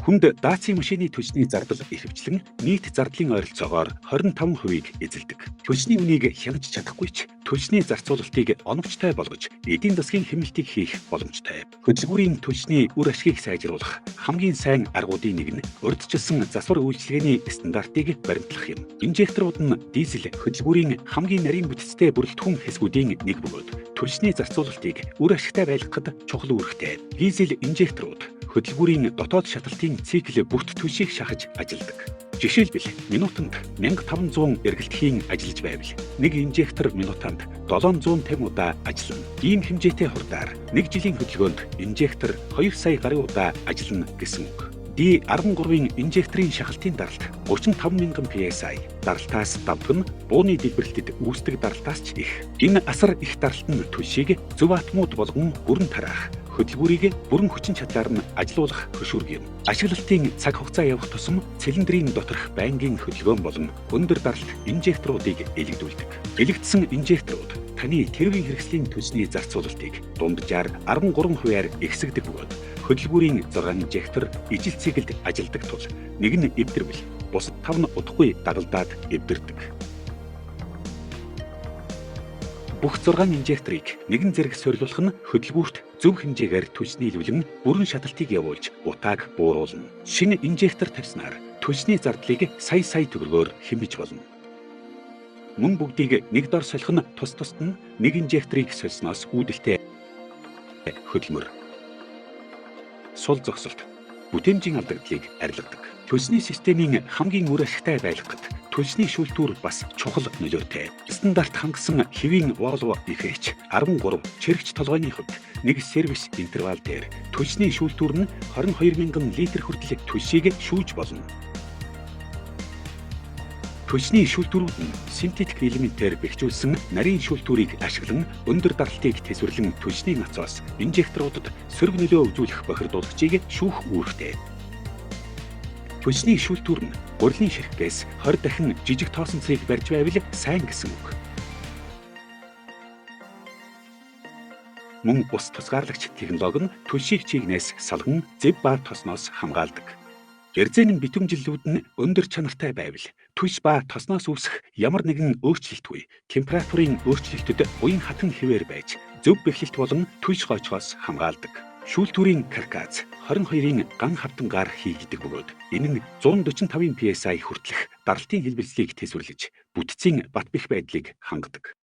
Хүнд даацын машины түвшний зардал ихэвчлэн нийт зардлын ойролцоогоор 25%-ийг эзэлдэг. Түвшний үнийг хянаж чадахгүй ч түвшний зарцуулалтыг оновчтой болгож эдийн засгийн хэмнэлтийг хийх боломжтой. Хөдөлгүүрийн түвшний үр ашгийг сайжруулах хамгийн сайн аргуудын нэг нь урьдчилсан засвар үйлчилгээний стандартыг баримтлах юм. Инжекторууд нь дизель хөдөлгүүрийн хамгийн нарийн бүтцтэй бүрэлдэхүүн хэсгүүдийн нэг бөгөөд түвшний зарцуулалтыг үр ашигтай байлгахад чухал үүрэгтэй. Дизель инжекторууд хөдөлгүүрийн дотоод шаталтын цикл бүрт түвшийг шахаж ажилладаг. Жишээлбэл минутанд 1500 эргэлтхийн ажиллаж байвал нэг инжектор минутанд 750 удаа ажиллана. Ийм хэмжээтэй хурдаар 1 жилийн хөдөлгөөнд инжектор 2 сая гарын удаа ажиллана гэсэн үг. D13-ийн инжекторын шахалтын даралт 35,000 PSI, даралтаас давтаг нь бууны дэлбэрэлтэд үүсдэг даралтаас ч их. Энэ асар их даралт нь түвшийг зөв атомууд болгон бүрэн тараах, хөдөлгүүрийг бүрэн хүчин чадлаар нь ажилуулах хөшүүрэг юм. Ашиглалтын цаг хугацаа явах тусам цилиндрийн доторх байнгын хөдөлгөөн болон өндөр даралт инжекторуудыг элэгдүүлдэг. Элэгдсэн инжекторууд таны тэргийн хэрэгслийн түвшний зарцуулалтыг дунджаар 13%-аар ихсэгдэг бөгөөд хөдөлгүүрийн 6 инжектор ижил циклд ажилладаг тул нэг нь эвдэрвэл бусад 5 нь удахгүй дагалдаад эвдэрдэг. Бүх 6 инжекторыг нэгэн зэрэг сорилуулах нь хөдөлгүүрт зөв хэмжээгээр түвшнийлүүлэн бүрэн шаталтыг явуулж утааг бууруулна. Шинэ инжектор тавьснаар түвшний зардлыг сая төгрөгөөр хэмбэж болно. Мөн бүгдийг нэг дор солих нь тус тусад нь нэг инжекторыг сольсноос үүдэлтэй хөдөлмөр. Сул зогсолт бүтээмжийн алдагдлыг арилгадаг. Түвшний системийн хамгийн үр ашигтай байлгахад түвшний шүүлтүүр бас чухал нөлөөтэй. Стандарт хангасан хэвийн Volvo EH 13 чирэгч толгойн хувьд нэг сервис интервал дээр түвшний шүүлтүүр нь 22,000 литр хүртэл түвшийг шүүж болно. Түвшний шүүлтүүрүүд нь синтетик элементээр бэхжүүлсэн нарийн шүүлтүүрийг ашиглан өндөр даралтыг тэсвэрлэн түвшний ноцоос инжекторуудад сөрөг нөлөө үзүүлэх бохирдуулагчийг шүүх үүрэгтэй. Түвшний шүүлтүүр нь гурилын ширхгээс 20 дахин жижиг тоосонцыг барьж байвал сайн гэсэн үг. Мөн бус тусгаарлагч технологи нь түвшийг чийгнээс салган зэв ба тосноос хамгаалдаг. Гэрзээний битүүмжиллүүд нь өндөр чанартай байвал түвш ба тосноос үүсэх ямар нэгэн өөрчлөлтгүй температурын өөрчлөлтөд уян хатан хэвээр байж зөв бэхлэлт болон түвш гойчхоос хамгаалдаг. Шүүлтүүрийн каркас 22-ын ган хавтангаар хийгддэг бөгөөд энэ нь 145 PSI хүртэлх даралтын хэлбэрцлийг тэсвэрлэж бүтцийн бат бэх байдлыг хангадаг.